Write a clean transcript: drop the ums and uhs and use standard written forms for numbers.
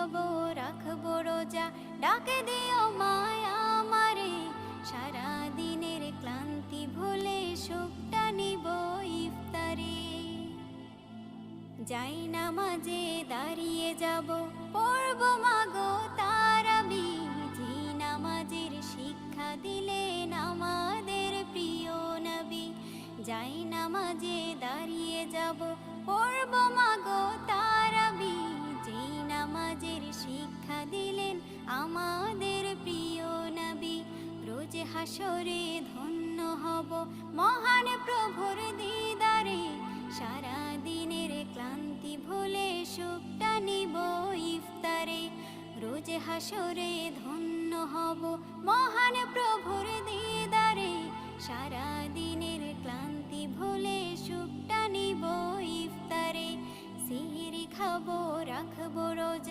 খাবো রাখবো রোজা, ডাকে দিও মায়া আমারে, সারা দিনের ক্লান্তি ভুলে সুখটা নিব ইফতারে। যাই নামাজে দাঁড়িয়ে যাব, পড়ব মাগো তারাবি, যে নামাজের শিক্ষা দিলেন আমাদের প্রিয় নবী। যাই নামাজে দাঁড়িয়ে যাব, পড়ব মাগো তারাবি, যে নামাজের শিক্ষা দিলেন আমাদের প্রিয় নবী। রোজ হাসরে ধন্য হব মহান প্রভুর দিদারে, সারা দিনের ক্লান্তি ভুলে সুখটা নিব ইফতারে। রোজ হাসরে ধন্য হব মহান প্রভুর দিদারে, সারা দিনের ক্লান্তি ভুলে সুখটা নিব ইফতারে। সিহরি খাবো রাখবো রোজা,